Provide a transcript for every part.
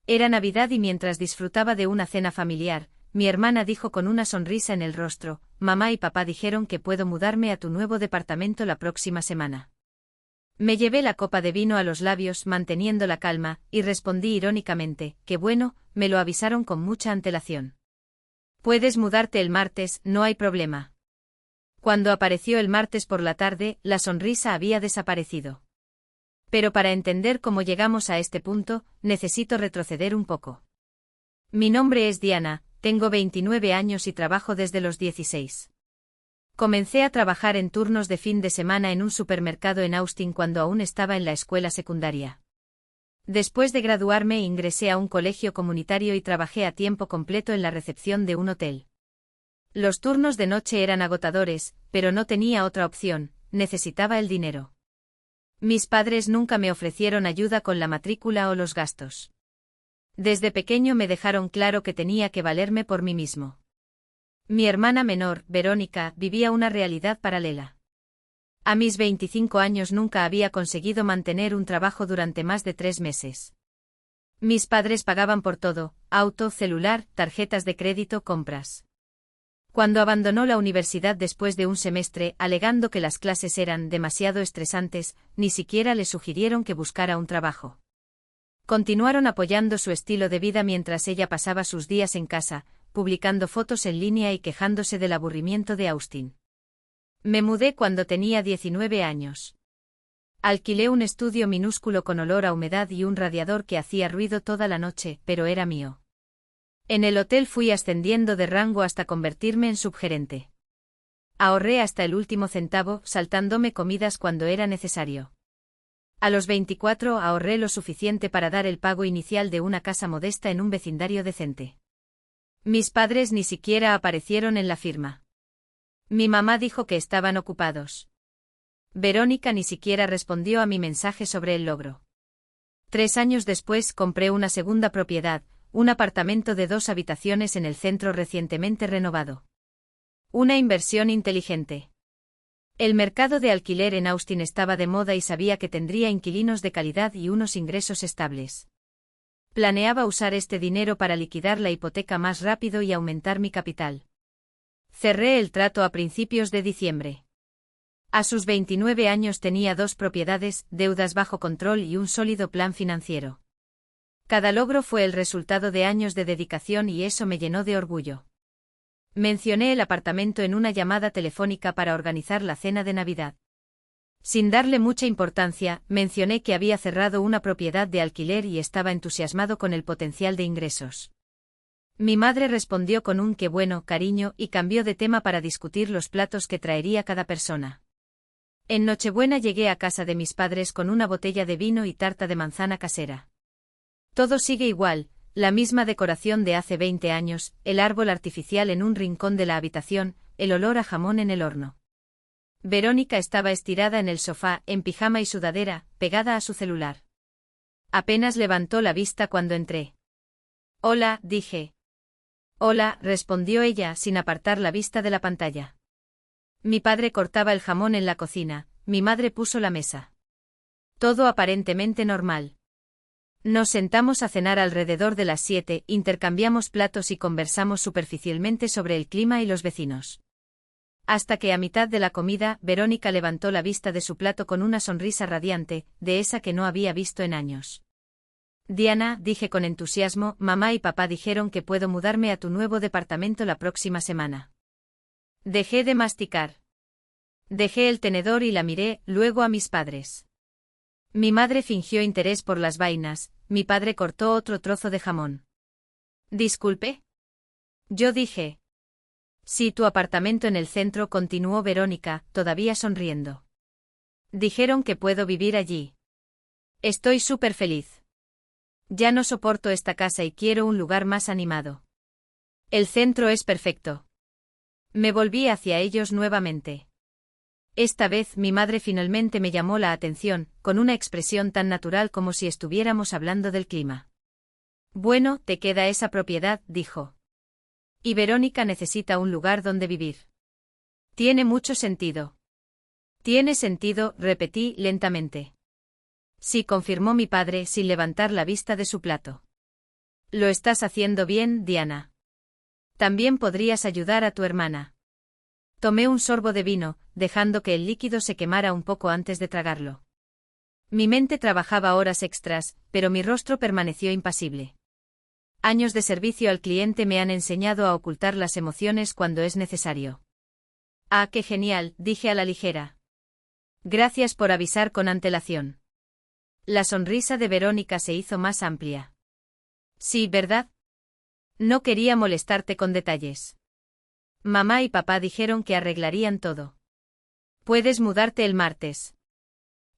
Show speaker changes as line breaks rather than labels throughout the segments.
Era Navidad y mientras disfrutaba de una cena familiar, mi hermana dijo con una sonrisa en el rostro: «Mamá y papá dijeron que puedo mudarme a tu nuevo departamento la próxima semana». Me llevé la copa de vino a los labios manteniendo la calma, y respondí irónicamente: «Qué bueno, me lo avisaron con mucha antelación. Puedes mudarte el martes, no hay problema». Cuando apareció el martes por la tarde, la sonrisa había desaparecido. Pero para entender cómo llegamos a este punto, necesito retroceder un poco. Mi nombre es Diana, tengo 29 años y trabajo desde los 16. Comencé a trabajar en turnos de fin de semana en un supermercado en Austin cuando aún estaba en la escuela secundaria. Después de graduarme ingresé a un colegio comunitario y trabajé a tiempo completo en la recepción de un hotel. Los turnos de noche eran agotadores, pero no tenía otra opción, necesitaba el dinero. Mis padres nunca me ofrecieron ayuda con la matrícula o los gastos. Desde pequeño me dejaron claro que tenía que valerme por mí mismo. Mi hermana menor, Verónica, vivía una realidad paralela. A mis 25 años nunca había conseguido mantener un trabajo durante más de 3 meses. Mis padres pagaban por todo: auto, celular, tarjetas de crédito, compras. Cuando abandonó la universidad después de un semestre, alegando que las clases eran demasiado estresantes, ni siquiera le sugirieron que buscara un trabajo. Continuaron apoyando su estilo de vida mientras ella pasaba sus días en casa, publicando fotos en línea y quejándose del aburrimiento de Austin. Me mudé cuando tenía 19 años. Alquilé un estudio minúsculo con olor a humedad y un radiador que hacía ruido toda la noche, pero era mío. En el hotel fui ascendiendo de rango hasta convertirme en subgerente. Ahorré hasta el último centavo, saltándome comidas cuando era necesario. A los 24 ahorré lo suficiente para dar el pago inicial de una casa modesta en un vecindario decente. Mis padres ni siquiera aparecieron en la firma. Mi mamá dijo que estaban ocupados. Verónica ni siquiera respondió a mi mensaje sobre el logro. 3 años después compré una segunda propiedad, un apartamento de 2 habitaciones en el centro recientemente renovado. Una inversión inteligente. El mercado de alquiler en Austin estaba de moda y sabía que tendría inquilinos de calidad y unos ingresos estables. Planeaba usar este dinero para liquidar la hipoteca más rápido y aumentar mi capital. Cerré el trato a principios de diciembre. A sus 29 años tenía 2 propiedades, deudas bajo control y un sólido plan financiero. Cada logro fue el resultado de años de dedicación y eso me llenó de orgullo. Mencioné el apartamento en una llamada telefónica para organizar la cena de Navidad. Sin darle mucha importancia, mencioné que había cerrado una propiedad de alquiler y estaba entusiasmado con el potencial de ingresos. Mi madre respondió con un «qué bueno, cariño» y cambió de tema para discutir los platos que traería cada persona. En Nochebuena llegué a casa de mis padres con una botella de vino y tarta de manzana casera. Todo sigue igual, la misma decoración de hace 20 años, el árbol artificial en un rincón de la habitación, el olor a jamón en el horno. Verónica estaba estirada en el sofá, en pijama y sudadera, pegada a su celular. Apenas levantó la vista cuando entré. «Hola», dije. «Hola», respondió ella sin apartar la vista de la pantalla. Mi padre cortaba el jamón en la cocina, mi madre puso la mesa. Todo aparentemente normal. Nos sentamos a cenar alrededor de las 7, intercambiamos platos y conversamos superficialmente sobre el clima y los vecinos. Hasta que a mitad de la comida, Verónica levantó la vista de su plato con una sonrisa radiante, de esa que no había visto en años. «Diana», dije con entusiasmo, «mamá y papá dijeron que puedo mudarme a tu nuevo departamento la próxima semana». Dejé de masticar. Dejé el tenedor y la miré, luego a mis padres. Mi madre fingió interés por las vainas, mi padre cortó otro trozo de jamón. «¿Disculpe?», yo dije. «Sí, tu apartamento en el centro», continuó Verónica, todavía sonriendo. «Dijeron que puedo vivir allí. Estoy súper feliz. Ya no soporto esta casa y quiero un lugar más animado. El centro es perfecto». Me volví hacia ellos nuevamente. Esta vez mi madre finalmente me llamó la atención, con una expresión tan natural como si estuviéramos hablando del clima. «Bueno, te queda esa propiedad», dijo. «Y Verónica necesita un lugar donde vivir». «Tiene mucho sentido». «Tiene sentido», repetí lentamente. «Sí», confirmó mi padre sin levantar la vista de su plato. Lo estás haciendo bien, Diana. También podrías ayudar a tu hermana. Tomé un sorbo de vino, dejando que el líquido se quemara un poco antes de tragarlo. Mi mente trabajaba horas extras, pero mi rostro permaneció impasible. Años de servicio al cliente me han enseñado a ocultar las emociones cuando es necesario. Ah, qué genial, dije a la ligera. Gracias por avisar con antelación. La sonrisa de Verónica se hizo más amplia. Sí, ¿verdad? No quería molestarte con detalles. Mamá y papá dijeron que arreglarían todo. Puedes mudarte el martes.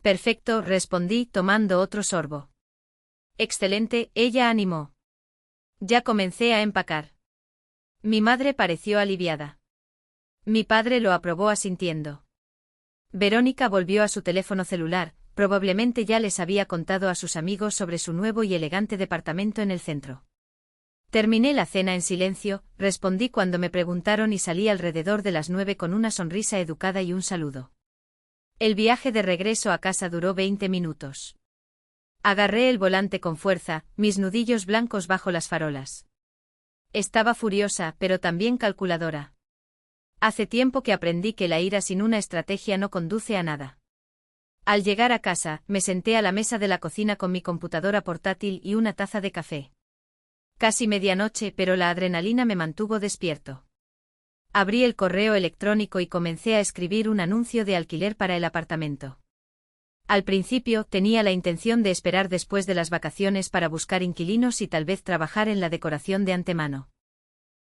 Perfecto, respondí tomando otro sorbo. Excelente, ella animó. Ya comencé a empacar. Mi madre pareció aliviada. Mi padre lo aprobó asintiendo. Verónica volvió a su teléfono celular, probablemente ya les había contado a sus amigos sobre su nuevo y elegante departamento en el centro. Terminé la cena en silencio, respondí cuando me preguntaron y salí alrededor de las 9 con una sonrisa educada y un saludo. El viaje de regreso a casa duró 20 minutos. Agarré el volante con fuerza, mis nudillos blancos bajo las farolas. Estaba furiosa, pero también calculadora. Hace tiempo que aprendí que la ira sin una estrategia no conduce a nada. Al llegar a casa, me senté a la mesa de la cocina con mi computadora portátil y una taza de café. Casi medianoche, pero la adrenalina me mantuvo despierto. Abrí el correo electrónico y comencé a escribir un anuncio de alquiler para el apartamento. Al principio, tenía la intención de esperar después de las vacaciones para buscar inquilinos y tal vez trabajar en la decoración de antemano.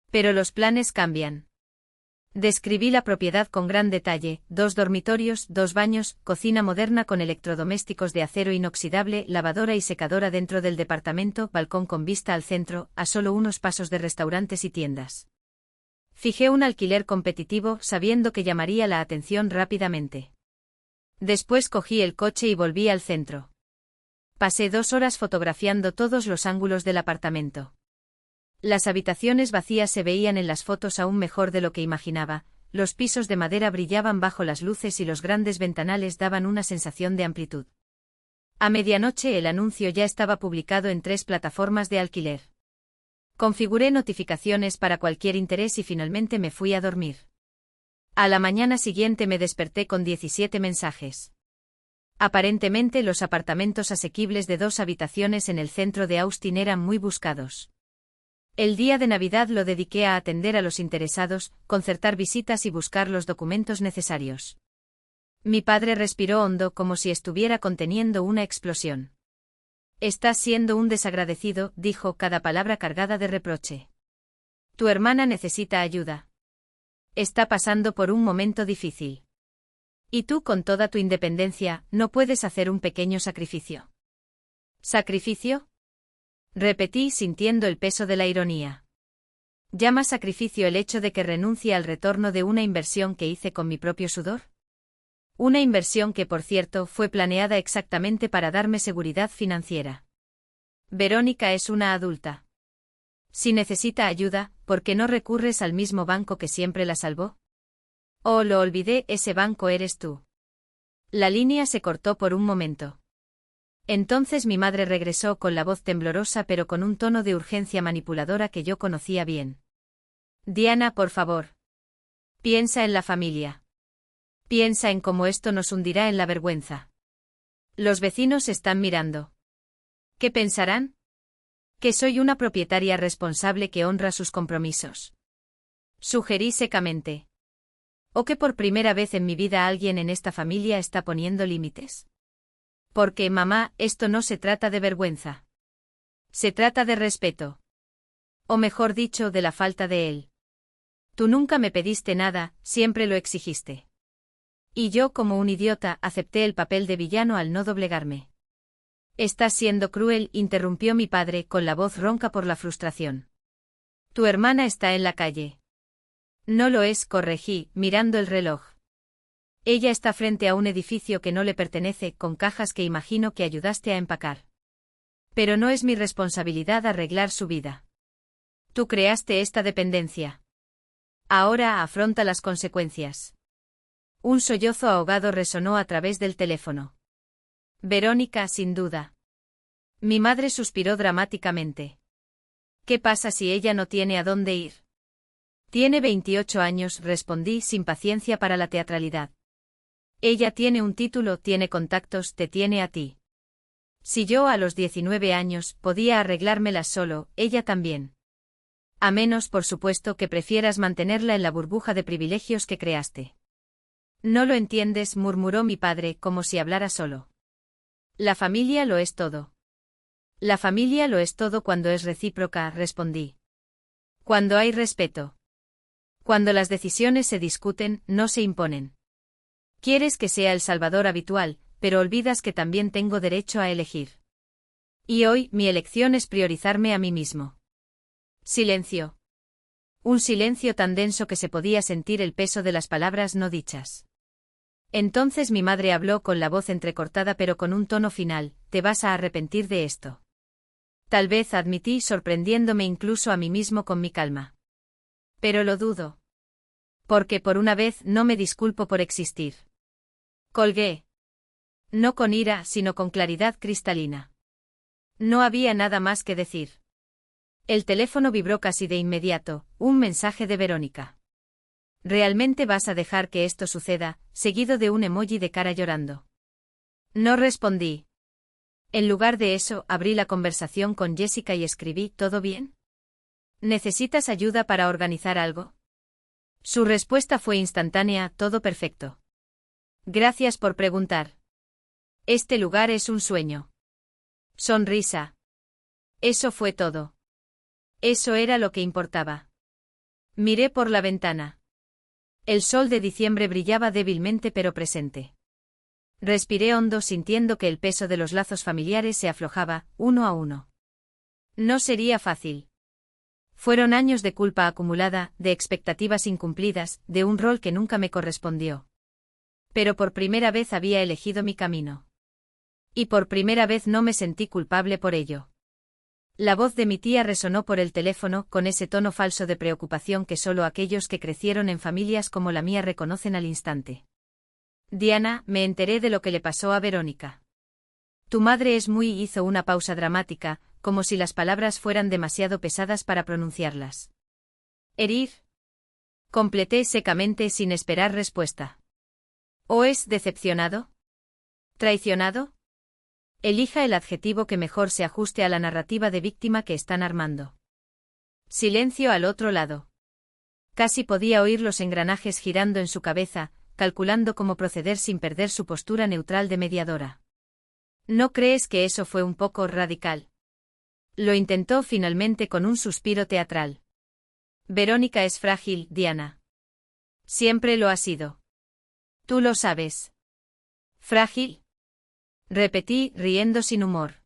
Pero los planes cambian. Describí la propiedad con gran detalle: 2 dormitorios, 2 baños, cocina moderna con electrodomésticos de acero inoxidable, lavadora y secadora dentro del departamento, balcón con vista al centro, a solo unos pasos de restaurantes y tiendas. Fijé un alquiler competitivo, sabiendo que llamaría la atención rápidamente. Después cogí el coche y volví al centro. Pasé 2 horas fotografiando todos los ángulos del apartamento. Las habitaciones vacías se veían en las fotos aún mejor de lo que imaginaba, los pisos de madera brillaban bajo las luces y los grandes ventanales daban una sensación de amplitud. A medianoche el anuncio ya estaba publicado en 3 plataformas de alquiler. Configuré notificaciones para cualquier interés y finalmente me fui a dormir. A la mañana siguiente me desperté con 17 mensajes. Aparentemente los apartamentos asequibles de 2 habitaciones en el centro de Austin eran muy buscados. El día de Navidad lo dediqué a atender a los interesados, concertar visitas y buscar los documentos necesarios. Mi padre respiró hondo como si estuviera conteniendo una explosión. Estás siendo un desagradecido, dijo, cada palabra cargada de reproche. Tu hermana necesita ayuda. Está pasando por un momento difícil. Y tú, con toda tu independencia, ¿no puedes hacer un pequeño sacrificio? ¿Sacrificio? Repetí sintiendo el peso de la ironía. ¿Llama sacrificio el hecho de que renuncie al retorno de una inversión que hice con mi propio sudor? Una inversión que, por cierto, fue planeada exactamente para darme seguridad financiera. Verónica es una adulta. Si necesita ayuda, ¿por qué no recurres al mismo banco que siempre la salvó? Oh, lo olvidé, ese banco eres tú. La línea se cortó por un momento. Entonces mi madre regresó con la voz temblorosa pero con un tono de urgencia manipuladora que yo conocía bien. Diana, por favor. Piensa en la familia. Piensa en cómo esto nos hundirá en la vergüenza. Los vecinos están mirando. ¿Qué pensarán? Que soy una propietaria responsable que honra sus compromisos. Sugerí secamente. ¿O que por primera vez en mi vida alguien en esta familia está poniendo límites? Porque, mamá, esto no se trata de vergüenza. Se trata de respeto. O mejor dicho, de la falta de él. Tú nunca me pediste nada, siempre lo exigiste. Y yo, como un idiota, acepté el papel de villano al no doblegarme. Estás siendo cruel, interrumpió mi padre, con la voz ronca por la frustración. Tu hermana está en la calle. No lo es, corregí, mirando el reloj. Ella está frente a un edificio que no le pertenece, con cajas que imagino que ayudaste a empacar. Pero no es mi responsabilidad arreglar su vida. Tú creaste esta dependencia. Ahora afronta las consecuencias. Un sollozo ahogado resonó a través del teléfono. Verónica, sin duda. Mi madre suspiró dramáticamente. ¿Qué pasa si ella no tiene a dónde ir? Tiene 28 años, respondí sin paciencia para la teatralidad. Ella tiene un título, tiene contactos, te tiene a ti. Si yo a los 19 años podía arreglármelas solo, ella también. A menos, por supuesto, que prefieras mantenerla en la burbuja de privilegios que creaste. No lo entiendes, murmuró mi padre, como si hablara solo. La familia lo es todo. La familia lo es todo cuando es recíproca, respondí. Cuando hay respeto. Cuando las decisiones se discuten, no se imponen. Quieres que sea el salvador habitual, pero olvidas que también tengo derecho a elegir. Y hoy, mi elección es priorizarme a mí mismo. Silencio. Un silencio tan denso que se podía sentir el peso de las palabras no dichas. Entonces mi madre habló con la voz entrecortada pero con un tono final: te vas a arrepentir de esto. Tal vez, admití, sorprendiéndome incluso a mí mismo con mi calma. Pero lo dudo. Porque por una vez no me disculpo por existir. Colgué. No con ira, sino con claridad cristalina. No había nada más que decir. El teléfono vibró casi de inmediato, un mensaje de Verónica. ¿Realmente vas a dejar que esto suceda?, seguido de un emoji de cara llorando. No respondí. En lugar de eso, abrí la conversación con Jessica y escribí: ¿todo bien? ¿Necesitas ayuda para organizar algo? Su respuesta fue instantánea: todo perfecto. Gracias por preguntar. Este lugar es un sueño. Sonrisa. Eso fue todo. Eso era lo que importaba. Miré por la ventana. El sol de diciembre brillaba débilmente pero presente. Respiré hondo, sintiendo que el peso de los lazos familiares se aflojaba, uno a uno. No sería fácil. Fueron años de culpa acumulada, de expectativas incumplidas, de un rol que nunca me correspondió. Pero por primera vez había elegido mi camino. Y por primera vez no me sentí culpable por ello. La voz de mi tía resonó por el teléfono, con ese tono falso de preocupación que solo aquellos que crecieron en familias como la mía reconocen al instante. Diana, me enteré de lo que le pasó a Verónica. Tu madre es muy... Hizo una pausa dramática, como si las palabras fueran demasiado pesadas para pronunciarlas. Herir. Completé secamente sin esperar respuesta. ¿O es decepcionado? ¿Traicionado? Elija el adjetivo que mejor se ajuste a la narrativa de víctima que están armando. Silencio al otro lado. Casi podía oír los engranajes girando en su cabeza, calculando cómo proceder sin perder su postura neutral de mediadora. ¿No crees que eso fue un poco radical? Lo intentó finalmente con un suspiro teatral. Verónica es frágil, Diana. Siempre lo ha sido. Tú lo sabes. ¿Frágil? Repetí, riendo sin humor.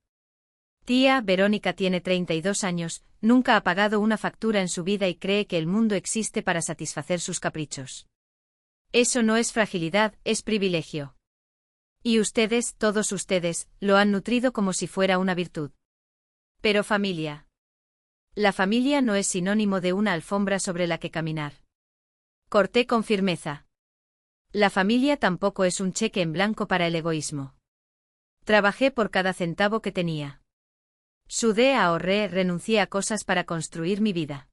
Tía, Verónica tiene 32 años, nunca ha pagado una factura en su vida y cree que el mundo existe para satisfacer sus caprichos. Eso no es fragilidad, es privilegio. Y ustedes, todos ustedes, lo han nutrido como si fuera una virtud. Pero familia. La familia no es sinónimo de una alfombra sobre la que caminar. Corté con firmeza. La familia tampoco es un cheque en blanco para el egoísmo. Trabajé por cada centavo que tenía. Sudé, ahorré, renuncié a cosas para construir mi vida.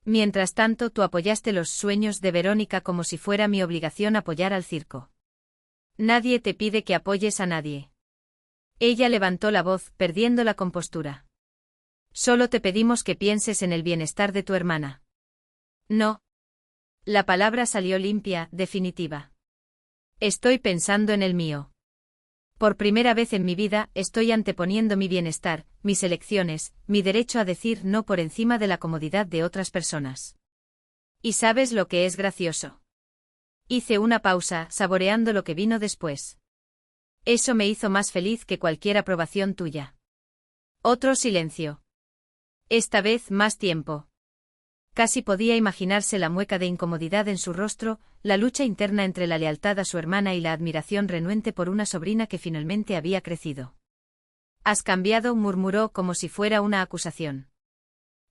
Mientras tanto, tú apoyaste los sueños de Verónica como si fuera mi obligación apoyar al circo. Nadie te pide que apoyes a nadie. Ella levantó la voz, perdiendo la compostura. Solo te pedimos que pienses en el bienestar de tu hermana. No. La palabra salió limpia, definitiva. Estoy pensando en el mío. Por primera vez en mi vida, estoy anteponiendo mi bienestar, mis elecciones, mi derecho a decir no por encima de la comodidad de otras personas. ¿Y sabes lo que es gracioso? Hice una pausa, saboreando lo que vino después. Eso me hizo más feliz que cualquier aprobación tuya. Otro silencio. Esta vez más tiempo. Casi podía imaginarse la mueca de incomodidad en su rostro, la lucha interna entre la lealtad a su hermana y la admiración renuente por una sobrina que finalmente había crecido. «Has cambiado», murmuró como si fuera una acusación.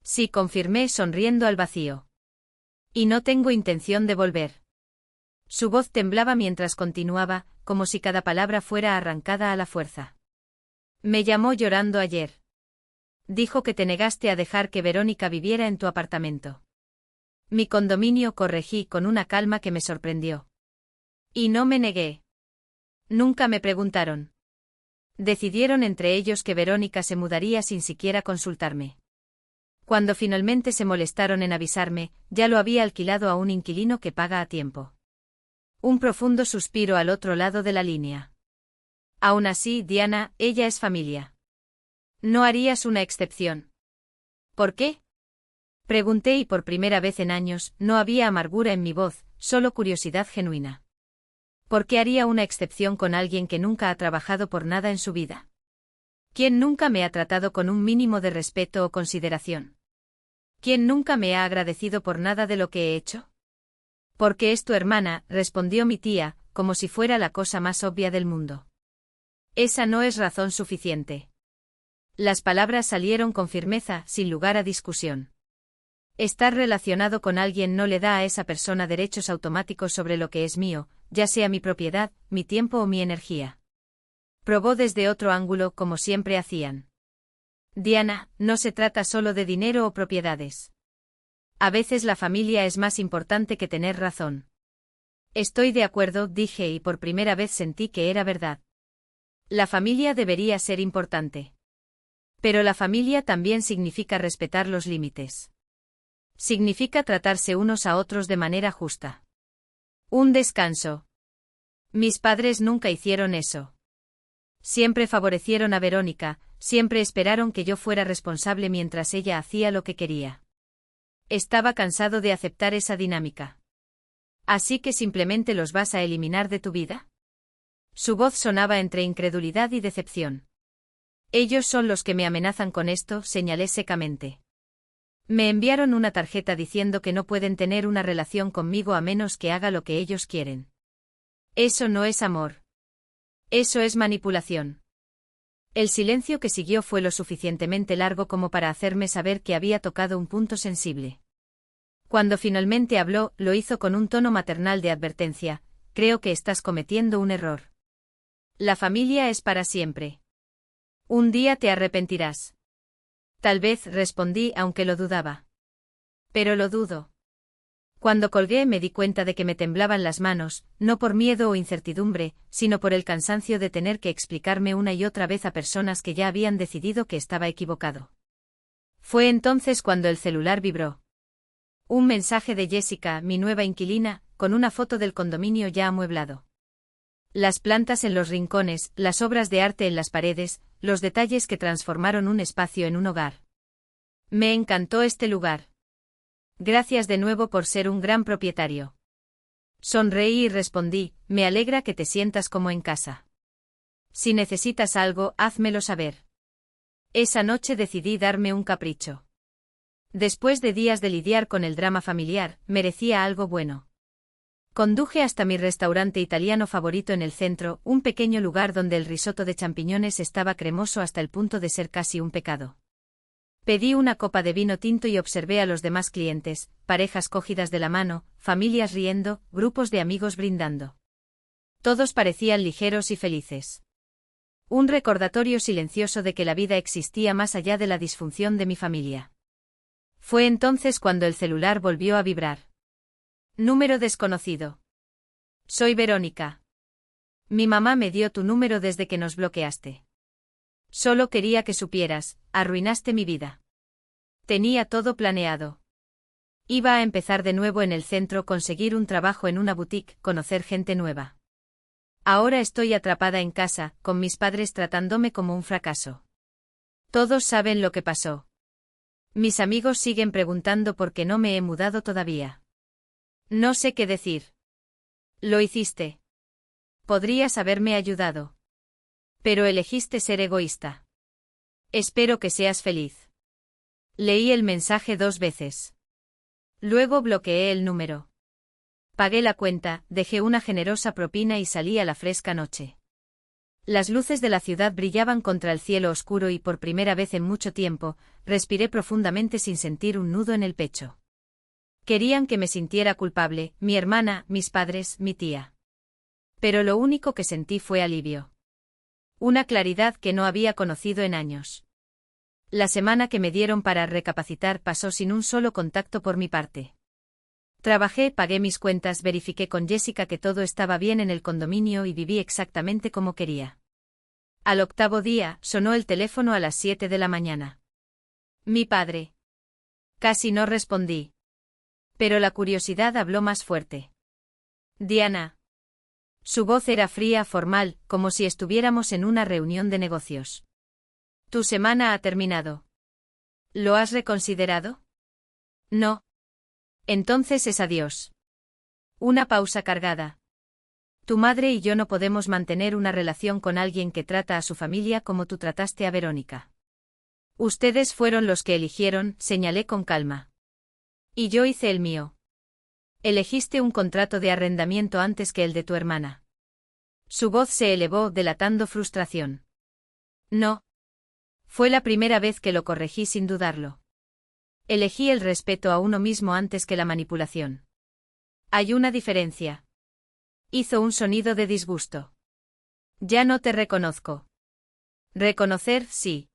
«Sí», confirmé sonriendo al vacío. «Y no tengo intención de volver». Su voz temblaba mientras continuaba, como si cada palabra fuera arrancada a la fuerza. «Me llamó llorando ayer. Dijo que te negaste a dejar que Verónica viviera en tu apartamento. Mi condominio, corregí con una calma que me sorprendió. Y no me negué. Nunca me preguntaron. Decidieron entre ellos que Verónica se mudaría sin siquiera consultarme. Cuando finalmente se molestaron en avisarme, ya lo había alquilado a un inquilino que paga a tiempo. Un profundo suspiro al otro lado de la línea. Aún así, Diana, ella es familia. ¿No harías una excepción? ¿Por qué? Pregunté y por primera vez en años, no había amargura en mi voz, solo curiosidad genuina. ¿Por qué haría una excepción con alguien que nunca ha trabajado por nada en su vida? ¿Quién nunca me ha tratado con un mínimo de respeto o consideración? ¿Quién nunca me ha agradecido por nada de lo que he hecho? Porque es tu hermana, respondió mi tía, como si fuera la cosa más obvia del mundo. Esa no es razón suficiente. Las palabras salieron con firmeza, sin lugar a discusión. Estar relacionado con alguien no le da a esa persona derechos automáticos sobre lo que es mío, ya sea mi propiedad, mi tiempo o mi energía. Probó desde otro ángulo, como siempre hacían. Diana, no se trata solo de dinero o propiedades. A veces la familia es más importante que tener razón. Estoy de acuerdo, dije y por primera vez sentí que era verdad. La familia debería ser importante. Pero la familia también significa respetar los límites. Significa tratarse unos a otros de manera justa. Un descanso. Mis padres nunca hicieron eso. Siempre favorecieron a Verónica, siempre esperaron que yo fuera responsable mientras ella hacía lo que quería. Estaba cansado de aceptar esa dinámica. ¿Así que simplemente los vas a eliminar de tu vida? Su voz sonaba entre incredulidad y decepción. Ellos son los que me amenazan con esto, señalé secamente. Me enviaron una tarjeta diciendo que no pueden tener una relación conmigo a menos que haga lo que ellos quieren. Eso no es amor. Eso es manipulación. El silencio que siguió fue lo suficientemente largo como para hacerme saber que había tocado un punto sensible. Cuando finalmente habló, lo hizo con un tono maternal de advertencia: creo que estás cometiendo un error. La familia es para siempre. Un día te arrepentirás. Tal vez, respondí, aunque lo dudaba. Pero lo dudo. Cuando colgué me di cuenta de que me temblaban las manos, no por miedo o incertidumbre, sino por el cansancio de tener que explicarme una y otra vez a personas que ya habían decidido que estaba equivocado. Fue entonces cuando el celular vibró. Un mensaje de Jessica, mi nueva inquilina, con una foto del condominio ya amueblado. Las plantas en los rincones, las obras de arte en las paredes, los detalles que transformaron un espacio en un hogar. Me encantó este lugar. Gracias de nuevo por ser un gran propietario. Sonreí y respondí: me alegra que te sientas como en casa. Si necesitas algo, házmelo saber. Esa noche decidí darme un capricho. Después de días de lidiar con el drama familiar, merecía algo bueno. Conduje hasta mi restaurante italiano favorito en el centro, un pequeño lugar donde el risotto de champiñones estaba cremoso hasta el punto de ser casi un pecado. Pedí una copa de vino tinto y observé a los demás clientes, parejas cogidas de la mano, familias riendo, grupos de amigos brindando. Todos parecían ligeros y felices. Un recordatorio silencioso de que la vida existía más allá de la disfunción de mi familia. Fue entonces cuando el celular volvió a vibrar. Número desconocido. Soy Verónica. Mi mamá me dio tu número desde que nos bloqueaste. Solo quería que supieras, arruinaste mi vida. Tenía todo planeado. Iba a empezar de nuevo en el centro, conseguir un trabajo en una boutique, conocer gente nueva. Ahora estoy atrapada en casa, con mis padres tratándome como un fracaso. Todos saben lo que pasó. Mis amigos siguen preguntando por qué no me he mudado todavía. No sé qué decir. Lo hiciste. Podrías haberme ayudado. Pero elegiste ser egoísta. Espero que seas feliz. Leí el mensaje 2 veces. Luego bloqueé el número. Pagué la cuenta, dejé una generosa propina y salí a la fresca noche. Las luces de la ciudad brillaban contra el cielo oscuro y por primera vez en mucho tiempo, respiré profundamente sin sentir un nudo en el pecho. Querían que me sintiera culpable, mi hermana, mis padres, mi tía. Pero lo único que sentí fue alivio. Una claridad que no había conocido en años. La semana que me dieron para recapacitar pasó sin un solo contacto por mi parte. Trabajé, pagué mis cuentas, verifiqué con Jessica que todo estaba bien en el condominio y viví exactamente como quería. Al octavo día, sonó el teléfono a las 7 de la mañana. Mi padre. Casi no respondí. Pero la curiosidad habló más fuerte. Diana. Su voz era fría, formal, como si estuviéramos en una reunión de negocios. Tu semana ha terminado. ¿Lo has reconsiderado? No. Entonces es adiós. Una pausa cargada. Tu madre y yo no podemos mantener una relación con alguien que trata a su familia como tú trataste a Verónica. Ustedes fueron los que eligieron, señalé con calma. Y yo hice el mío. Elegiste un contrato de arrendamiento antes que el de tu hermana. Su voz se elevó, delatando frustración. No. Fue la primera vez que lo corregí sin dudarlo. Elegí el respeto a uno mismo antes que la manipulación. Hay una diferencia. Hizo un sonido de disgusto. Ya no te reconozco. Reconocer, sí.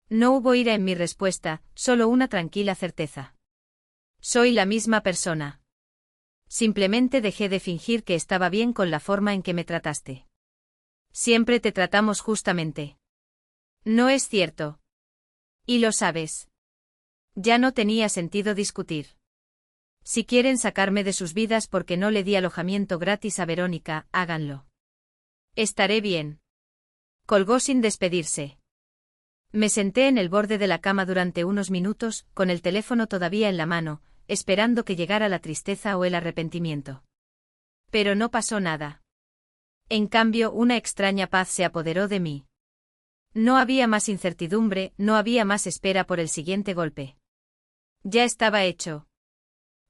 No hubo ira en mi respuesta, solo una tranquila certeza. Soy la misma persona. Simplemente dejé de fingir que estaba bien con la forma en que me trataste. Siempre te tratamos justamente. No es cierto. Y lo sabes. Ya no tenía sentido discutir. Si quieren sacarme de sus vidas porque no le di alojamiento gratis a Verónica, háganlo. Estaré bien. Colgó sin despedirse. Me senté en el borde de la cama durante unos minutos, con el teléfono todavía en la mano, esperando que llegara la tristeza o el arrepentimiento. Pero no pasó nada. En cambio, una extraña paz se apoderó de mí. No había más incertidumbre, no había más espera por el siguiente golpe. Ya estaba hecho.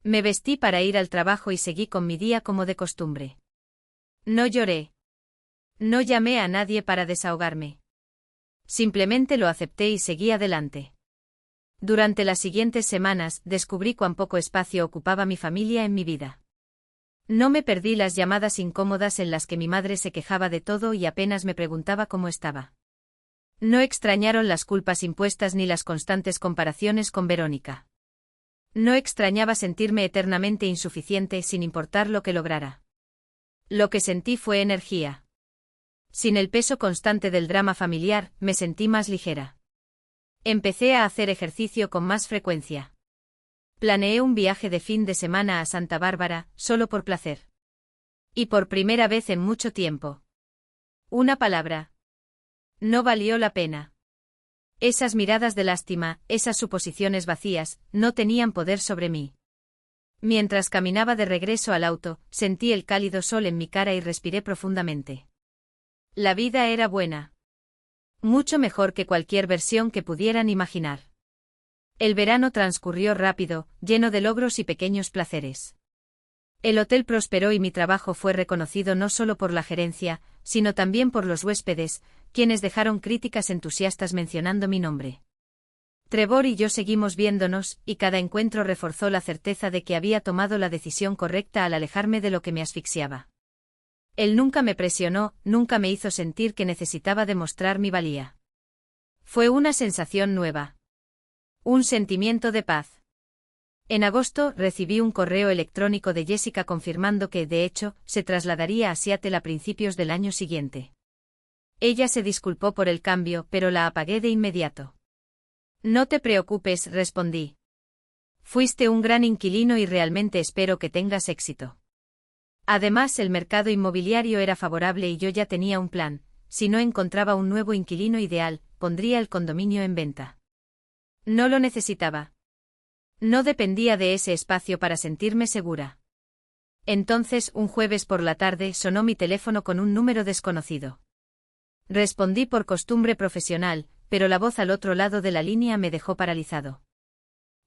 Me vestí para ir al trabajo y seguí con mi día como de costumbre. No lloré. No llamé a nadie para desahogarme. Simplemente lo acepté y seguí adelante. Durante las siguientes semanas, descubrí cuán poco espacio ocupaba mi familia en mi vida. No me perdí las llamadas incómodas en las que mi madre se quejaba de todo y apenas me preguntaba cómo estaba. No extrañaron las culpas impuestas ni las constantes comparaciones con Verónica. No extrañaba sentirme eternamente insuficiente sin importar lo que lograra. Lo que sentí fue energía. Sin el peso constante del drama familiar, me sentí más ligera. Empecé a hacer ejercicio con más frecuencia. Planeé un viaje de fin de semana a Santa Bárbara, solo por placer. Y por primera vez en mucho tiempo. Una palabra. No valió la pena. Esas miradas de lástima, esas suposiciones vacías, no tenían poder sobre mí. Mientras caminaba de regreso al auto, sentí el cálido sol en mi cara y respiré profundamente. La vida era buena. Mucho mejor que cualquier versión que pudieran imaginar. El verano transcurrió rápido, lleno de logros y pequeños placeres. El hotel prosperó y mi trabajo fue reconocido no solo por la gerencia, sino también por los huéspedes, quienes dejaron críticas entusiastas mencionando mi nombre. Trevor y yo seguimos viéndonos, y cada encuentro reforzó la certeza de que había tomado la decisión correcta al alejarme de lo que me asfixiaba. Él nunca me presionó, nunca me hizo sentir que necesitaba demostrar mi valía. Fue una sensación nueva. Un sentimiento de paz. En agosto recibí un correo electrónico de Jessica confirmando que, de hecho, se trasladaría a Seattle a principios del año siguiente. Ella se disculpó por el cambio, pero la apagué de inmediato. No te preocupes, respondí. Fuiste un gran inquilino y realmente espero que tengas éxito. Además, el mercado inmobiliario era favorable y yo ya tenía un plan. Si no encontraba un nuevo inquilino ideal, pondría el condominio en venta. No lo necesitaba. No dependía de ese espacio para sentirme segura. Entonces, un jueves por la tarde, sonó mi teléfono con un número desconocido. Respondí por costumbre profesional, pero la voz al otro lado de la línea me dejó paralizado.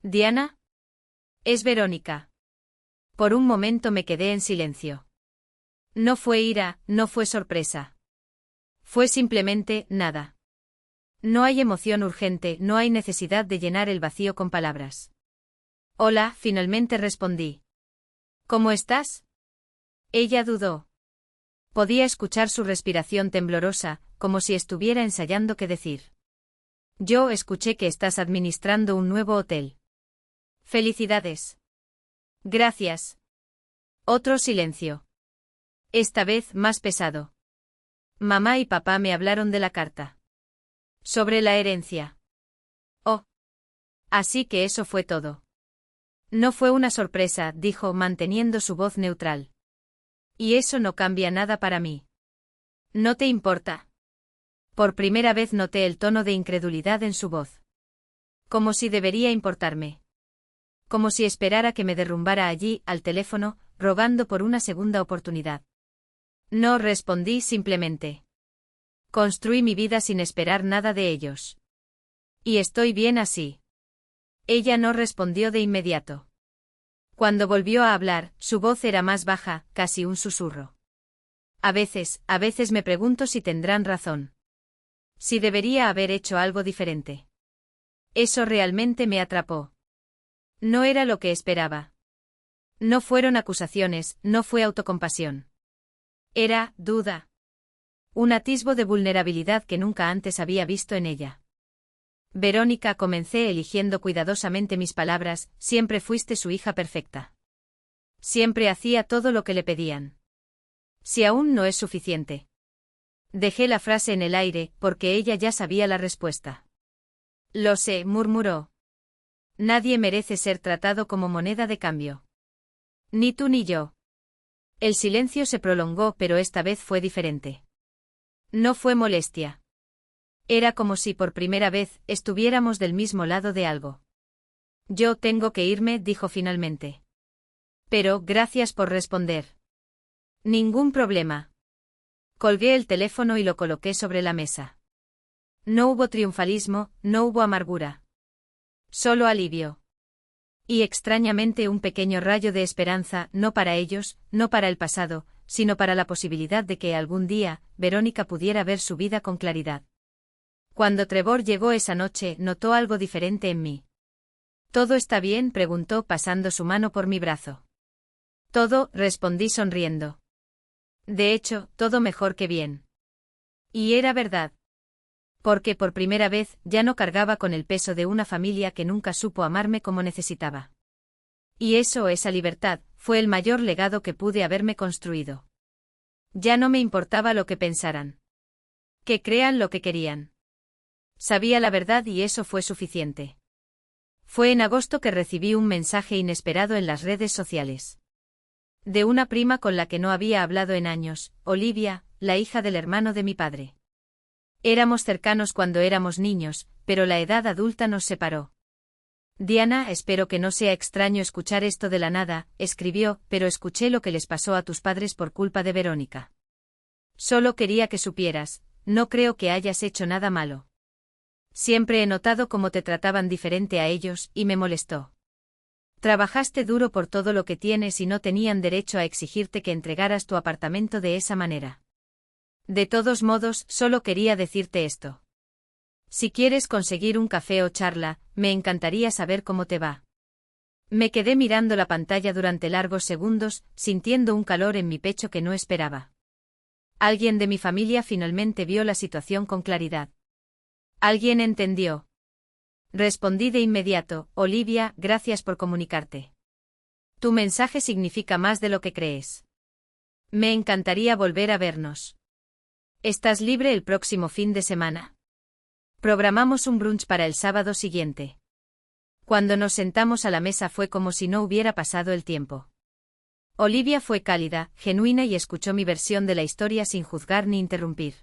¿Diana? Es Verónica. Por un momento me quedé en silencio. No fue ira, no fue sorpresa. Fue simplemente nada. No hay emoción urgente, no hay necesidad de llenar el vacío con palabras. Hola, finalmente respondí. ¿Cómo estás? Ella dudó. Podía escuchar su respiración temblorosa, como si estuviera ensayando qué decir. Yo escuché que estás administrando un nuevo hotel. Felicidades. Gracias. Otro silencio. Esta vez más pesado. Mamá y papá me hablaron de la carta. Sobre la herencia. Oh. Así que eso fue todo. No fue una sorpresa, dijo manteniendo su voz neutral. Y eso no cambia nada para mí. ¿No te importa? Por primera vez noté el tono de incredulidad en su voz. Como si debería importarme. Como si esperara que me derrumbara allí, al teléfono, rogando por una segunda oportunidad. No respondí simplemente. Construí mi vida sin esperar nada de ellos. Y estoy bien así. Ella no respondió de inmediato. Cuando volvió a hablar, su voz era más baja, casi un susurro. A veces me pregunto si tendrán razón. Si debería haber hecho algo diferente. Eso realmente me atrapó. No era lo que esperaba. No fueron acusaciones, no fue autocompasión. Era duda. Un atisbo de vulnerabilidad que nunca antes había visto en ella. Verónica, comencé eligiendo cuidadosamente mis palabras, siempre fuiste su hija perfecta. Siempre hacía todo lo que le pedían. Si aún no es suficiente. Dejé la frase en el aire, porque ella ya sabía la respuesta. Lo sé, murmuró. Nadie merece ser tratado como moneda de cambio. Ni tú ni yo. El silencio se prolongó, pero esta vez fue diferente. No fue molestia. Era como si por primera vez estuviéramos del mismo lado de algo. Yo tengo que irme, dijo finalmente. Pero, gracias por responder. Ningún problema. Colgué el teléfono y lo coloqué sobre la mesa. No hubo triunfalismo, no hubo amargura. Solo alivio. Y extrañamente un pequeño rayo de esperanza, no para ellos, no para el pasado, sino para la posibilidad de que algún día, Verónica pudiera ver su vida con claridad. Cuando Trevor llegó esa noche, notó algo diferente en mí. ¿Todo está bien?, preguntó pasando su mano por mi brazo. Todo, respondí sonriendo. De hecho, todo mejor que bien. Y era verdad. Porque por primera vez ya no cargaba con el peso de una familia que nunca supo amarme como necesitaba. Y esa libertad, fue el mayor legado que pude haberme construido. Ya no me importaba lo que pensaran. Que crean lo que querían. Sabía la verdad y eso fue suficiente. Fue en agosto que recibí un mensaje inesperado en las redes sociales. De una prima con la que no había hablado en años, Olivia, la hija del hermano de mi padre. Éramos cercanos cuando éramos niños, pero la edad adulta nos separó. Diana, espero que no sea extraño escuchar esto de la nada, escribió, pero escuché lo que les pasó a tus padres por culpa de Verónica. Solo quería que supieras, no creo que hayas hecho nada malo. Siempre he notado cómo te trataban diferente a ellos, y me molestó. Trabajaste duro por todo lo que tienes y no tenían derecho a exigirte que entregaras tu apartamento de esa manera. De todos modos, solo quería decirte esto. Si quieres conseguir un café o charla, me encantaría saber cómo te va. Me quedé mirando la pantalla durante largos segundos, sintiendo un calor en mi pecho que no esperaba. Alguien de mi familia finalmente vio la situación con claridad. Alguien entendió. Respondí de inmediato, Olivia, gracias por comunicarte. Tu mensaje significa más de lo que crees. Me encantaría volver a vernos. ¿Estás libre el próximo fin de semana? Programamos un brunch para el sábado siguiente. Cuando nos sentamos a la mesa fue como si no hubiera pasado el tiempo. Olivia fue cálida, genuina y escuchó mi versión de la historia sin juzgar ni interrumpir.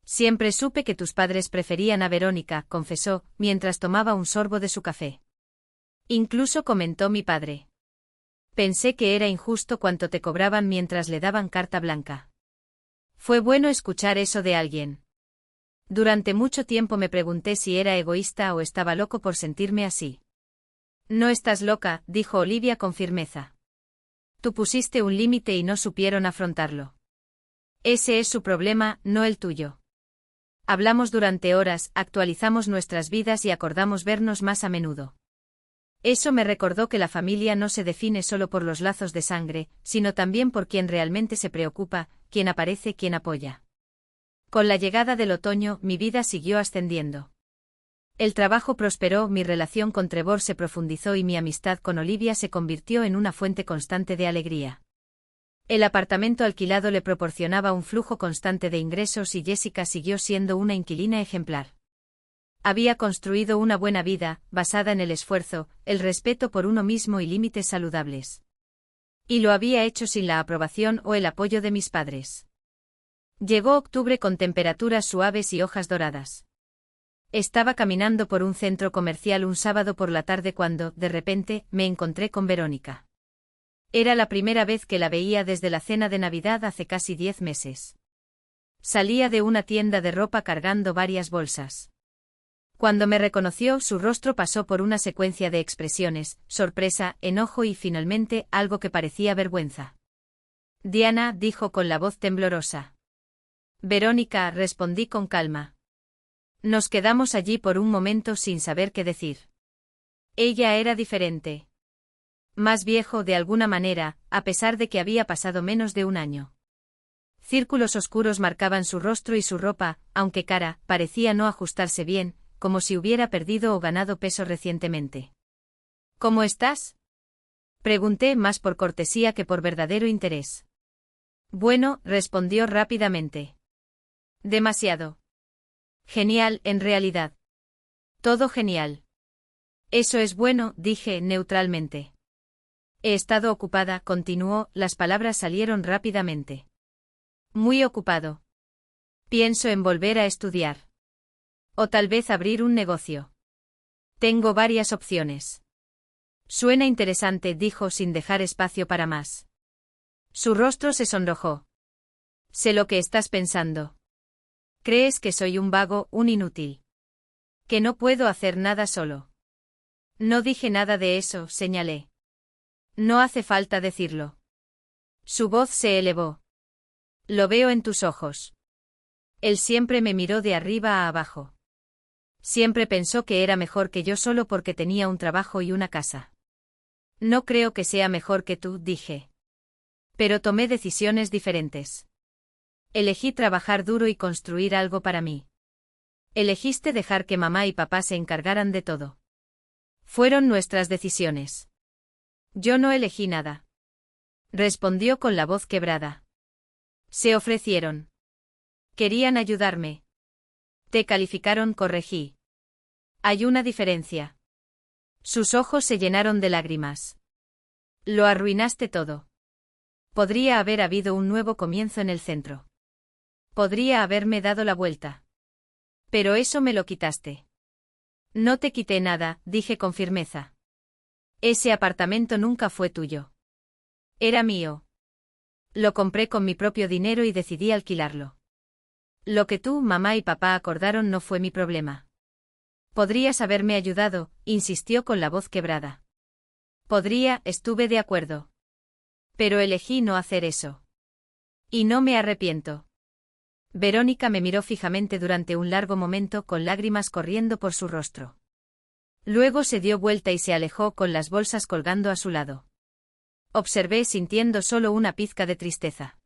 Siempre supe que tus padres preferían a Verónica, confesó, mientras tomaba un sorbo de su café. Incluso comentó mi padre. Pensé que era injusto cuánto te cobraban mientras le daban carta blanca. Fue bueno escuchar eso de alguien. Durante mucho tiempo me pregunté si era egoísta o estaba loco por sentirme así. No estás loca, dijo Olivia con firmeza. Tú pusiste un límite y no supieron afrontarlo. Ese es su problema, no el tuyo. Hablamos durante horas, actualizamos nuestras vidas y acordamos vernos más a menudo. Eso me recordó que la familia no se define solo por los lazos de sangre, sino también por quien realmente se preocupa, quien aparece, quien apoya. Con la llegada del otoño, mi vida siguió ascendiendo. El trabajo prosperó, mi relación con Trevor se profundizó y mi amistad con Olivia se convirtió en una fuente constante de alegría. El apartamento alquilado le proporcionaba un flujo constante de ingresos y Jessica siguió siendo una inquilina ejemplar. Había construido una buena vida, basada en el esfuerzo, el respeto por uno mismo y límites saludables. Y lo había hecho sin la aprobación o el apoyo de mis padres. Llegó octubre con temperaturas suaves y hojas doradas. Estaba caminando por un centro comercial un sábado por la tarde cuando, de repente, me encontré con Verónica. Era la primera vez que la veía desde la cena de Navidad hace casi 10 meses. Salía de una tienda de ropa cargando varias bolsas. Cuando me reconoció, su rostro pasó por una secuencia de expresiones, sorpresa, enojo y finalmente algo que parecía vergüenza. Diana, dijo con la voz temblorosa. Verónica, respondí con calma. Nos quedamos allí por un momento sin saber qué decir. Ella era diferente. Más viejo de alguna manera, a pesar de que había pasado menos de un año. Círculos oscuros marcaban su rostro y su ropa, aunque cara, parecía no ajustarse bien, como si hubiera perdido o ganado peso recientemente. ¿Cómo estás? Pregunté más por cortesía que por verdadero interés. Bueno, respondió rápidamente. Demasiado. Genial, en realidad. Todo genial. Eso es bueno, dije neutralmente. He estado ocupada, continuó, las palabras salieron rápidamente. Muy ocupado. Pienso en volver a estudiar. O tal vez abrir un negocio. Tengo varias opciones. Suena interesante, dijo sin dejar espacio para más. Su rostro se sonrojó. Sé lo que estás pensando. ¿Crees que soy un vago, un inútil? Que no puedo hacer nada solo. No dije nada de eso, señalé. No hace falta decirlo. Su voz se elevó. Lo veo en tus ojos. Él siempre me miró de arriba a abajo. Siempre pensó que era mejor que yo solo porque tenía un trabajo y una casa. No creo que sea mejor que tú, dije. Pero tomé decisiones diferentes. Elegí trabajar duro y construir algo para mí. Elegiste dejar que mamá y papá se encargaran de todo. Fueron nuestras decisiones. Yo no elegí nada. Respondió con la voz quebrada. Se ofrecieron. Querían ayudarme. Te calificaron, corregí. Hay una diferencia. Sus ojos se llenaron de lágrimas. Lo arruinaste todo. Podría haber habido un nuevo comienzo en el centro. Podría haberme dado la vuelta. Pero eso me lo quitaste. No te quité nada, dije con firmeza. Ese apartamento nunca fue tuyo. Era mío. Lo compré con mi propio dinero y decidí alquilarlo. Lo que tú, mamá y papá acordaron no fue mi problema. Podrías haberme ayudado, insistió con la voz quebrada. Podría, estuve de acuerdo. Pero elegí no hacer eso. Y no me arrepiento. Verónica me miró fijamente durante un largo momento con lágrimas corriendo por su rostro. Luego se dio vuelta y se alejó con las bolsas colgando a su lado. Observé sintiendo solo una pizca de tristeza.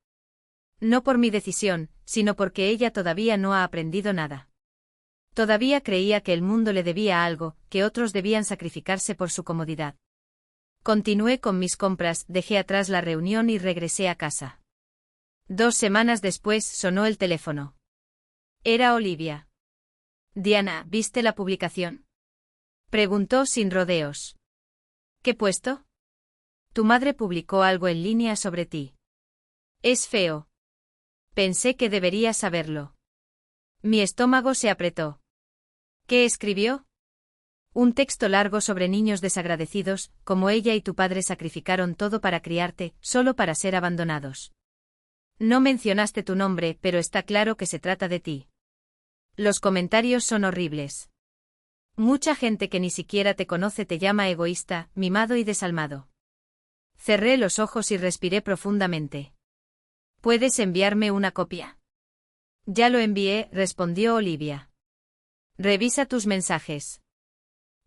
No por mi decisión, sino porque ella todavía no ha aprendido nada. Todavía creía que el mundo le debía algo, que otros debían sacrificarse por su comodidad. Continué con mis compras, dejé atrás la reunión y regresé a casa. 2 semanas después sonó el teléfono. Era Olivia. Diana, ¿viste la publicación? Preguntó sin rodeos. ¿Qué puesto? Tu madre publicó algo en línea sobre ti. Es feo. Pensé que deberías saberlo. Mi estómago se apretó. ¿Qué escribió? Un texto largo sobre niños desagradecidos, como ella y tu padre sacrificaron todo para criarte, solo para ser abandonados. No mencionaste tu nombre, pero está claro que se trata de ti. Los comentarios son horribles. Mucha gente que ni siquiera te conoce te llama egoísta, mimado y desalmado. Cerré los ojos y respiré profundamente. ¿Puedes enviarme una copia? Ya lo envié, respondió Olivia. Revisa tus mensajes.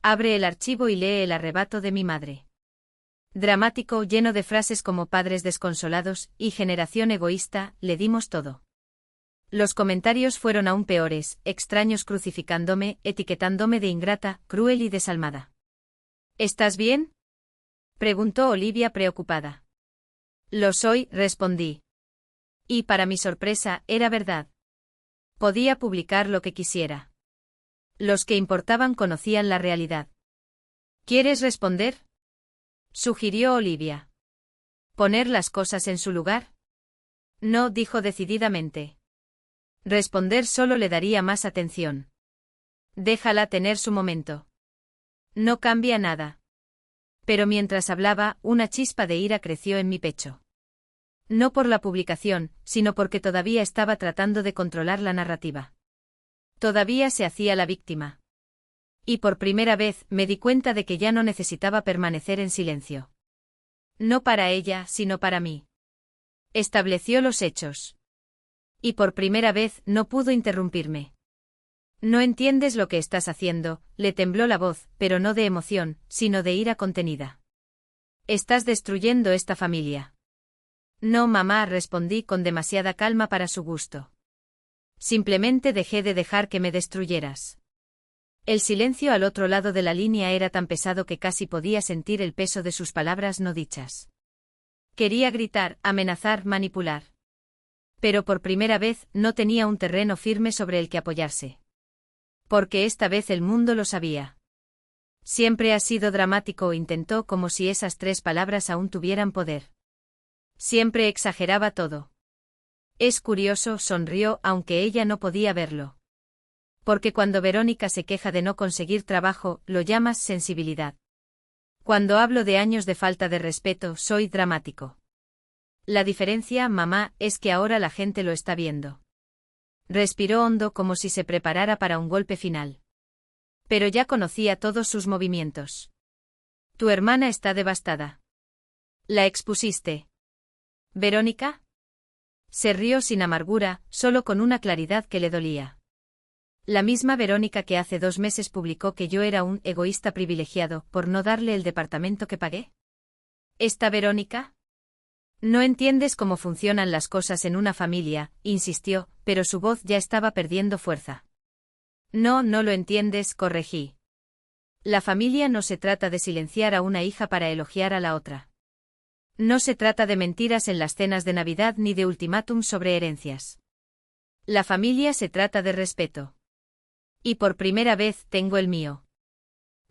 Abre el archivo y lee el arrebato de mi madre. Dramático, lleno de frases como padres desconsolados y generación egoísta, le dimos todo. Los comentarios fueron aún peores, extraños crucificándome, etiquetándome de ingrata, cruel y desalmada. ¿Estás bien?, preguntó Olivia preocupada. Lo soy, respondí. Y para mi sorpresa, era verdad. Podía publicar lo que quisiera. Los que importaban conocían la realidad. ¿Quieres responder?, sugirió Olivia. ¿Poner las cosas en su lugar? No, dijo decididamente. Responder solo le daría más atención. Déjala tener su momento. No cambia nada. Pero mientras hablaba, una chispa de ira creció en mi pecho. No por la publicación, sino porque todavía estaba tratando de controlar la narrativa. Todavía se hacía la víctima. Y por primera vez me di cuenta de que ya no necesitaba permanecer en silencio. No para ella, sino para mí. Estableció los hechos. Y por primera vez no pudo interrumpirme. No entiendes lo que estás haciendo, le tembló la voz, pero no de emoción, sino de ira contenida. Estás destruyendo esta familia. No, mamá, respondí con demasiada calma para su gusto. Simplemente dejé de dejar que me destruyeras. El silencio al otro lado de la línea era tan pesado que casi podía sentir el peso de sus palabras no dichas. Quería gritar, amenazar, manipular. Pero por primera vez no tenía un terreno firme sobre el que apoyarse. Porque esta vez el mundo lo sabía. Siempre ha sido dramático, intentó como si esas 3 palabras aún tuvieran poder. Siempre exageraba todo. Es curioso, sonrió, aunque ella no podía verlo. Porque cuando Verónica se queja de no conseguir trabajo, lo llamas sensibilidad. Cuando hablo de años de falta de respeto, soy dramático. La diferencia, mamá, es que ahora la gente lo está viendo. Respiró hondo como si se preparara para un golpe final. Pero ya conocía todos sus movimientos. Tu hermana está devastada. La expusiste. ¿Verónica? Se rió sin amargura, solo con una claridad que le dolía. La misma Verónica que hace 2 meses publicó que yo era un egoísta privilegiado por no darle el departamento que pagué. ¿Esta Verónica? No entiendes cómo funcionan las cosas en una familia, insistió, pero su voz ya estaba perdiendo fuerza. No, no lo entiendes, corregí. La familia no se trata de silenciar a una hija para elogiar a la otra. No se trata de mentiras en las cenas de Navidad ni de ultimátums sobre herencias. La familia se trata de respeto. Y por primera vez tengo el mío.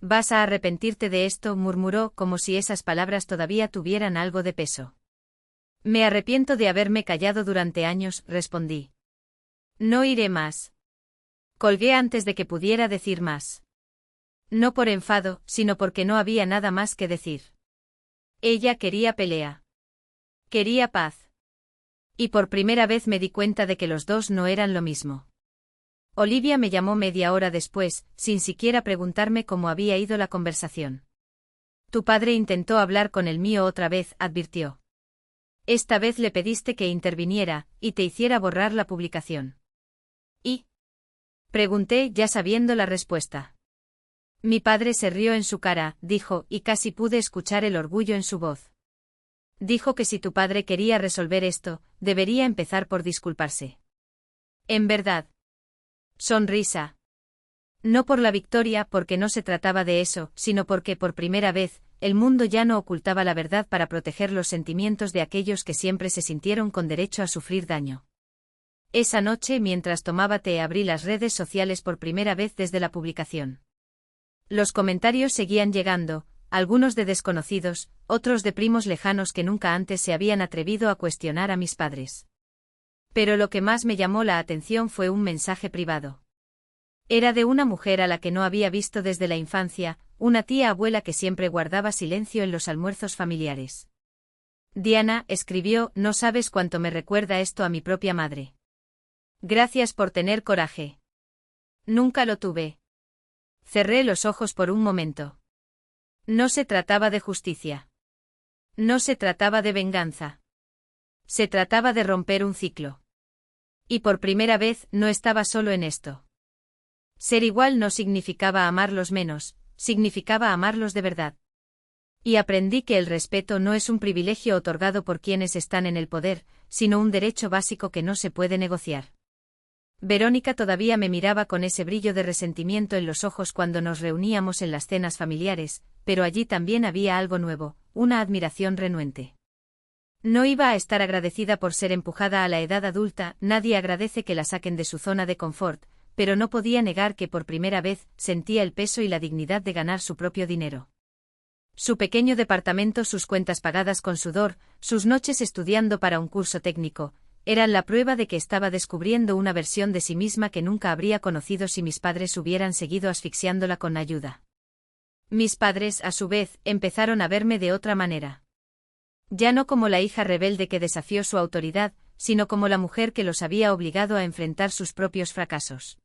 Vas a arrepentirte de esto, murmuró como si esas palabras todavía tuvieran algo de peso. Me arrepiento de haberme callado durante años, respondí. No iré más. Colgué antes de que pudiera decir más. No por enfado, sino porque no había nada más que decir. Ella quería pelea. Quería paz. Y por primera vez me di cuenta de que los dos no eran lo mismo. Olivia me llamó media hora después, sin siquiera preguntarme cómo había ido la conversación. Tu padre intentó hablar con el mío otra vez, advirtió. Esta vez le pediste que interviniera, y te hiciera borrar la publicación. ¿Y? Pregunté ya sabiendo la respuesta. Mi padre se rió en su cara, dijo, y casi pude escuchar el orgullo en su voz. Dijo que si tu padre quería resolver esto, debería empezar por disculparse. En verdad. Sonrisa. No por la victoria, porque no se trataba de eso, sino porque por primera vez, el mundo ya no ocultaba la verdad para proteger los sentimientos de aquellos que siempre se sintieron con derecho a sufrir daño. Esa noche, mientras tomaba té, abrí las redes sociales por primera vez desde la publicación. Los comentarios seguían llegando, algunos de desconocidos, otros de primos lejanos que nunca antes se habían atrevido a cuestionar a mis padres. Pero lo que más me llamó la atención fue un mensaje privado. Era de una mujer a la que no había visto desde la infancia, una tía abuela que siempre guardaba silencio en los almuerzos familiares. Diana, escribió, no sabes cuánto me recuerda esto a mi propia madre. Gracias por tener coraje. Nunca lo tuve. Cerré los ojos por un momento. No se trataba de justicia. No se trataba de venganza. Se trataba de romper un ciclo. Y por primera vez no estaba solo en esto. Ser igual no significaba amarlos menos, significaba amarlos de verdad. Y aprendí que el respeto no es un privilegio otorgado por quienes están en el poder, sino un derecho básico que no se puede negociar. Verónica todavía me miraba con ese brillo de resentimiento en los ojos cuando nos reuníamos en las cenas familiares, pero allí también había algo nuevo, una admiración renuente. No iba a estar agradecida por ser empujada a la edad adulta, nadie agradece que la saquen de su zona de confort, pero no podía negar que por primera vez sentía el peso y la dignidad de ganar su propio dinero. Su pequeño departamento, sus cuentas pagadas con sudor, sus noches estudiando para un curso técnico, eran la prueba de que estaba descubriendo una versión de sí misma que nunca habría conocido si mis padres hubieran seguido asfixiándola con ayuda. Mis padres, a su vez, empezaron a verme de otra manera. Ya no como la hija rebelde que desafió su autoridad, sino como la mujer que los había obligado a enfrentar sus propios fracasos.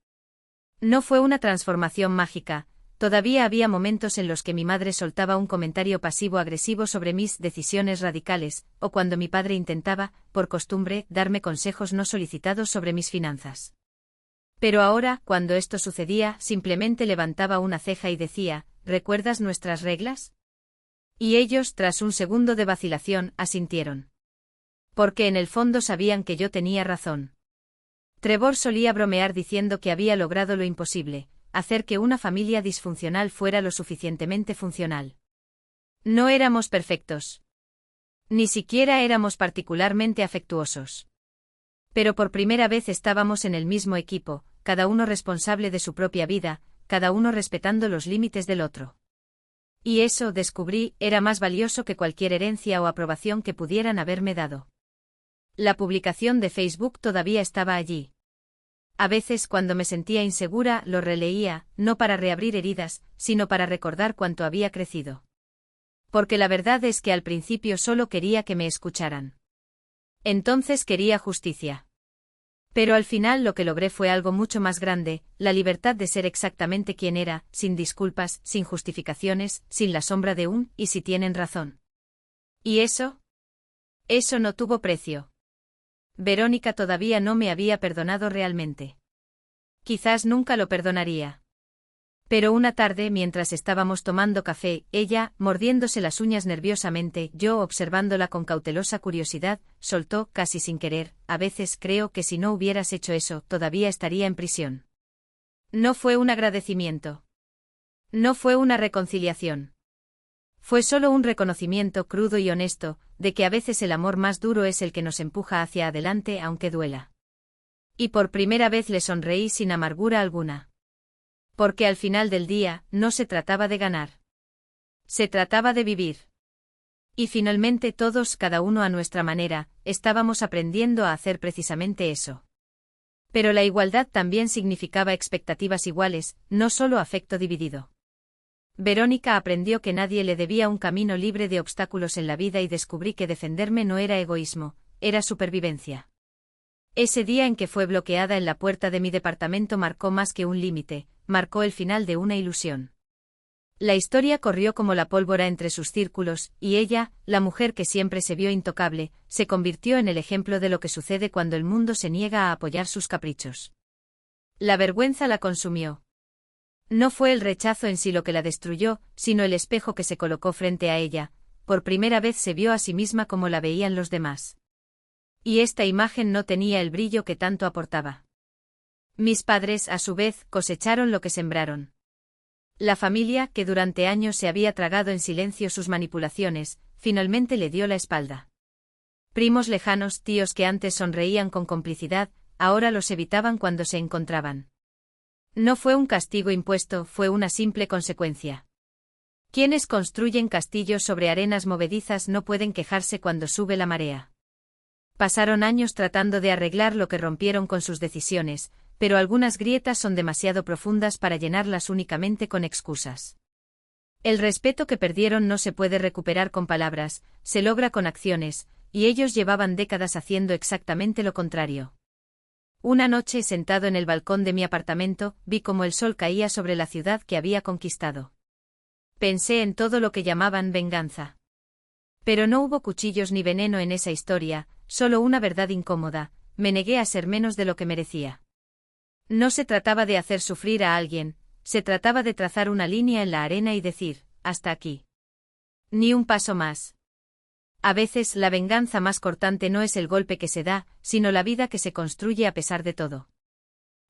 No fue una transformación mágica. Todavía había momentos en los que mi madre soltaba un comentario pasivo-agresivo sobre mis decisiones radicales, o cuando mi padre intentaba, por costumbre, darme consejos no solicitados sobre mis finanzas. Pero ahora, cuando esto sucedía, simplemente levantaba una ceja y decía, ¿recuerdas nuestras reglas? Y ellos, tras un segundo de vacilación, asintieron. Porque en el fondo sabían que yo tenía razón. Trevor solía bromear diciendo que había logrado lo imposible, hacer que una familia disfuncional fuera lo suficientemente funcional. No éramos perfectos. Ni siquiera éramos particularmente afectuosos. Pero por primera vez estábamos en el mismo equipo, cada uno responsable de su propia vida, cada uno respetando los límites del otro. Y eso, descubrí, era más valioso que cualquier herencia o aprobación que pudieran haberme dado. La publicación de Facebook todavía estaba allí. A veces cuando me sentía insegura lo releía, no para reabrir heridas, sino para recordar cuánto había crecido. Porque la verdad es que al principio solo quería que me escucharan. Entonces quería justicia. Pero al final lo que logré fue algo mucho más grande, la libertad de ser exactamente quien era, sin disculpas, sin justificaciones, sin la sombra de un «y si tienen razón». ¿Y eso? Eso no tuvo precio. Verónica todavía no me había perdonado realmente. Quizás nunca lo perdonaría. Pero una tarde, mientras estábamos tomando café, ella, mordiéndose las uñas nerviosamente, yo observándola con cautelosa curiosidad, soltó, casi sin querer, a veces creo que si no hubieras hecho eso, todavía estaría en prisión. No fue un agradecimiento. No fue una reconciliación. Fue solo un reconocimiento crudo y honesto, de que a veces el amor más duro es el que nos empuja hacia adelante aunque duela. Y por primera vez le sonreí sin amargura alguna. Porque al final del día, no se trataba de ganar. Se trataba de vivir. Y finalmente todos, cada uno a nuestra manera, estábamos aprendiendo a hacer precisamente eso. Pero la igualdad también significaba expectativas iguales, no solo afecto dividido. Verónica aprendió que nadie le debía un camino libre de obstáculos en la vida y descubrí que defenderme no era egoísmo, era supervivencia. Ese día en que fue bloqueada en la puerta de mi departamento marcó más que un límite, marcó el final de una ilusión. La historia corrió como la pólvora entre sus círculos, y ella, la mujer que siempre se vio intocable, se convirtió en el ejemplo de lo que sucede cuando el mundo se niega a apoyar sus caprichos. La vergüenza la consumió. No fue el rechazo en sí lo que la destruyó, sino el espejo que se colocó frente a ella, por primera vez se vio a sí misma como la veían los demás. Y esta imagen no tenía el brillo que tanto aportaba. Mis padres, a su vez, cosecharon lo que sembraron. La familia, que durante años se había tragado en silencio sus manipulaciones, finalmente le dio la espalda. Primos lejanos, tíos que antes sonreían con complicidad, ahora los evitaban cuando se encontraban. No fue un castigo impuesto, fue una simple consecuencia. Quienes construyen castillos sobre arenas movedizas no pueden quejarse cuando sube la marea. Pasaron años tratando de arreglar lo que rompieron con sus decisiones, pero algunas grietas son demasiado profundas para llenarlas únicamente con excusas. El respeto que perdieron no se puede recuperar con palabras, se logra con acciones, y ellos llevaban décadas haciendo exactamente lo contrario. Una noche, sentado en el balcón de mi apartamento, vi cómo el sol caía sobre la ciudad que había conquistado. Pensé en todo lo que llamaban venganza. Pero no hubo cuchillos ni veneno en esa historia, solo una verdad incómoda, me negué a ser menos de lo que merecía. No se trataba de hacer sufrir a alguien, se trataba de trazar una línea en la arena y decir, hasta aquí. Ni un paso más. A veces la venganza más cortante no es el golpe que se da, sino la vida que se construye a pesar de todo.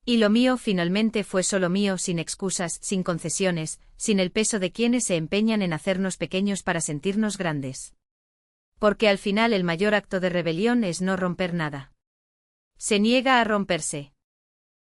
Y lo mío finalmente fue solo mío, sin excusas, sin concesiones, sin el peso de quienes se empeñan en hacernos pequeños para sentirnos grandes. Porque al final el mayor acto de rebelión es no romper nada. Se niega a romperse.